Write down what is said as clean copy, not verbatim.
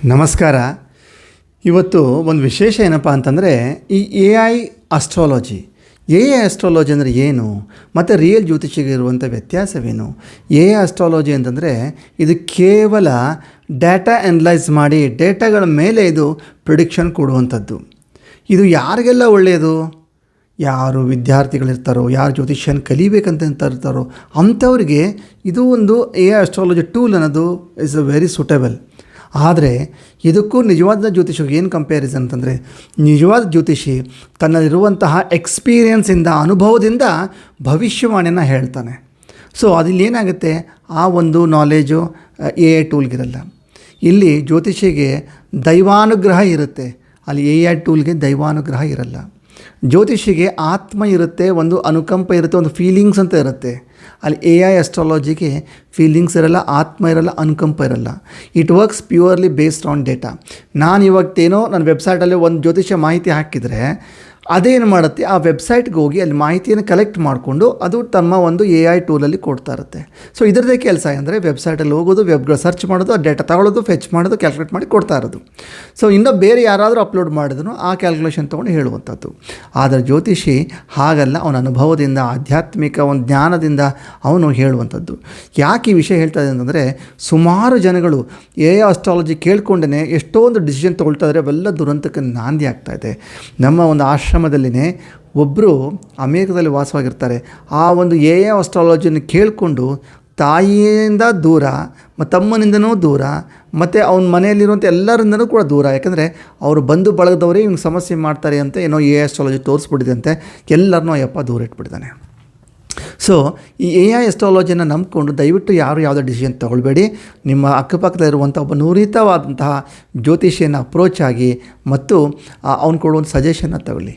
ನಮಸ್ಕಾರ. ಇವತ್ತು ಒಂದು ವಿಶೇಷ ಏನಪ್ಪ ಅಂತಂದರೆ ಈ AI ಅಸ್ಟ್ರಾಲಜಿ. AI ಅಸ್ಟ್ರಾಲಜಿ ಅಂದರೆ ಏನು ಮತ್ತು ರಿಯಲ್ ಜ್ಯೋತಿಷಿಗೆ ಇರುವಂಥ ವ್ಯತ್ಯಾಸವೇನು? AI ಅಸ್ಟ್ರಾಲಜಿ ಅಂತಂದರೆ ಇದು ಕೇವಲ ಡೇಟಾ ಅನಲೈಸ್ ಮಾಡಿ ಡೇಟಾಗಳ ಮೇಲೆ ಇದು ಪ್ರಿಡಿಕ್ಷನ್ ಕೊಡುವಂಥದ್ದು. ಇದು ಯಾರಿಗೆಲ್ಲ ಒಳ್ಳೆಯದು? ಯಾರು ವಿದ್ಯಾರ್ಥಿಗಳಿರ್ತಾರೋ, ಯಾರು ಜ್ಯೋತಿಷ್ಯನ ಕಲಿಬೇಕಂತ ಇರ್ತಾರೋ ಅಂಥವ್ರಿಗೆ ಇದು ಒಂದು AI ಅಸ್ಟ್ರಾಲಜಿ ಟೂಲ್ ಅನ್ನೋದು ಇಸ್ ವೆರಿ ಸೂಟೇಬಲ್. ಆದರೆ ಇದಕ್ಕೂ ನಿಜವಾದ ಜ್ಯೋತಿಷಿಗೆ ಏನು ಕಂಪ್ಯಾರಿಸನ್ ಅಂತಂದರೆ, ನಿಜವಾದ ಜ್ಯೋತಿಷಿ ತನ್ನಲ್ಲಿರುವಂತಹ ಎಕ್ಸ್ಪೀರಿಯನ್ಸಿಂದ, ಅನುಭವದಿಂದ ಭವಿಷ್ಯವಾಣಿಯನ್ನು ಹೇಳ್ತಾನೆ. ಸೊ ಅದಿಲ್ಲಿ ಏನಾಗುತ್ತೆ, ಆ ಒಂದು ನಾಲೇಜು AI ಟೂಲ್ಗಿರಲ್ಲ. ಇಲ್ಲಿ ಜ್ಯೋತಿಷಿಗೆ ದೈವಾನುಗ್ರಹ ಇರುತ್ತೆ, ಅಲ್ಲಿ AI ಟೂಲ್ಗೆ ದೈವಾನುಗ್ರಹ ಇರಲ್ಲ. ಜ್ಯೋತಿಷಿಗೆ ಆತ್ಮ ಇರುತ್ತೆ, ಒಂದು ಅನುಕಂಪ ಇರುತ್ತೆ, ಒಂದು ಫೀಲಿಂಗ್ಸ್ ಅಂತ ಇರುತ್ತೆ. ಅಲ್ಲಿ AI ಅಸ್ಟ್ರಾಲಜಿಗೆ ಫೀಲಿಂಗ್ಸ್ ಇರಲ್ಲ, ಆತ್ಮ ಇರಲ್ಲ, ಅನುಕಂಪ ಇರಲ್ಲ. It works purely based on data. ನಾನು ಇವತ್ತೇನೋ ನನ್ನ ವೆಬ್ಸೈಟಲ್ಲಿ ಒಂದು ಜ್ಯೋತಿಷ್ಯ ಮಾಹಿತಿ ಹಾಕಿದರೆ ಅದೇನು ಮಾಡುತ್ತೆ, ಆ ವೆಬ್ಸೈಟ್ಗೆ ಹೋಗಿ ಅಲ್ಲಿ ಮಾಹಿತಿಯನ್ನು ಕಲೆಕ್ಟ್ ಮಾಡಿಕೊಂಡು ಅದು ತಮ್ಮ ಒಂದು AI ಟೂಲಲ್ಲಿ ಕೊಡ್ತಾ ಇರುತ್ತೆ. ಸೊ ಇದರದೇ ಕೆಲಸ ಅಂದರೆ ವೆಬ್ಸೈಟಲ್ಲಿ ಹೋಗೋದು, ಸರ್ಚ್ ಮಾಡೋದು, ಆ ಡೇಟಾ ತಗೊಳ್ಳೋದು, ಫೆಚ್ ಮಾಡೋದು, ಕ್ಯಾಲ್ಕುಲೇಟ್ ಮಾಡಿ ಕೊಡ್ತಾ ಇರೋದು. ಸೊ ಇನ್ನೂ ಬೇರೆ ಯಾರಾದರೂ ಅಪ್ಲೋಡ್ ಮಾಡಿದ್ರು ಆ ಕ್ಯಾಲ್ಕುಲೇಷನ್ ತೊಗೊಂಡು ಹೇಳುವಂಥದ್ದು. ಆದರೆ ಜ್ಯೋತಿಷಿ ಹಾಗಲ್ಲ, ಅವನ ಅನುಭವದಿಂದ, ಆಧ್ಯಾತ್ಮಿಕ ಒಂದು ಜ್ಞಾನದಿಂದ ಅವನು ಹೇಳುವಂಥದ್ದು. ಯಾಕೆ ಈ ವಿಷಯ ಹೇಳ್ತಾ ಇದೆ ಅಂತಂದರೆ, ಸುಮಾರು ಜನಗಳು AI ಅಸ್ಟ್ರಾಲಜಿ ಕೇಳ್ಕೊಂಡೇ ಎಷ್ಟೊಂದು ಡಿಸಿಷನ್ ತೊಗೊಳ್ತಾ ಇದ್ದಾರೆ, ಅವೆಲ್ಲ ದುರಂತಕ್ಕೆ ನಾಂದಿ ಆಗ್ತಾಯಿದೆ. ನಮ್ಮ ಒಂದು ಆಶ್ರಮದಲ್ಲಿನೇ ಒಬ್ಬರು ಅಮೇರಿಕದಲ್ಲಿ ವಾಸವಾಗಿರ್ತಾರೆ. ಆ ಒಂದು AI ಅಸ್ಟ್ರಾಲಜಿಯನ್ನು ಕೇಳಿಕೊಂಡು ತಾಯಿಯಿಂದ ದೂರ, ಮತ್ತು ತಮ್ಮನಿಂದನೂ ದೂರ, ಮತ್ತು ಅವನ ಮನೆಯಲ್ಲಿರುವಂಥ ಎಲ್ಲರಿಂದನೂ ಕೂಡ ದೂರ. ಯಾಕಂದರೆ ಅವರು ಬಂಧು ಬಳಗದವರೇ ಇವ್ನಿಗೆ ಸಮಸ್ಯೆ ಮಾಡ್ತಾರೆ ಅಂತ ಏನೋ AI ಅಸ್ಟ್ರಾಲಜಿ ತೋರಿಸ್ಬಿಟ್ಟಿದೆ ಅಂತೆ. ಎಲ್ಲರನ್ನೂ ಅಯ್ಯಪ್ಪ ದೂರ ಇಟ್ಬಿಟ್ಟಿದ್ದಾನೆ. ಸೊ ಈ AI ಅಸ್ಟ್ರಾಲಜಿಯನ್ನು ನಂಬಿಕೊಂಡು ದಯವಿಟ್ಟು ಯಾರು ಯಾವುದೇ ಡಿಸಿಷನ್ ತೊಗೊಳ್ಬೇಡಿ. ನಿಮ್ಮ ಅಕ್ಕಪಕ್ಕದಲ್ಲಿರುವಂಥ ಒಬ್ಬ ನುರಿತವಾದಂತಹ ಜ್ಯೋತಿಷಿಯನ್ನು ಅಪ್ರೋಚ್ ಆಗಿ ಮತ್ತು ಅವ್ನು ಕೊಡುವಂಥ ಸಜೆಷನ್ನ ತಗೊಳ್ಳಿ.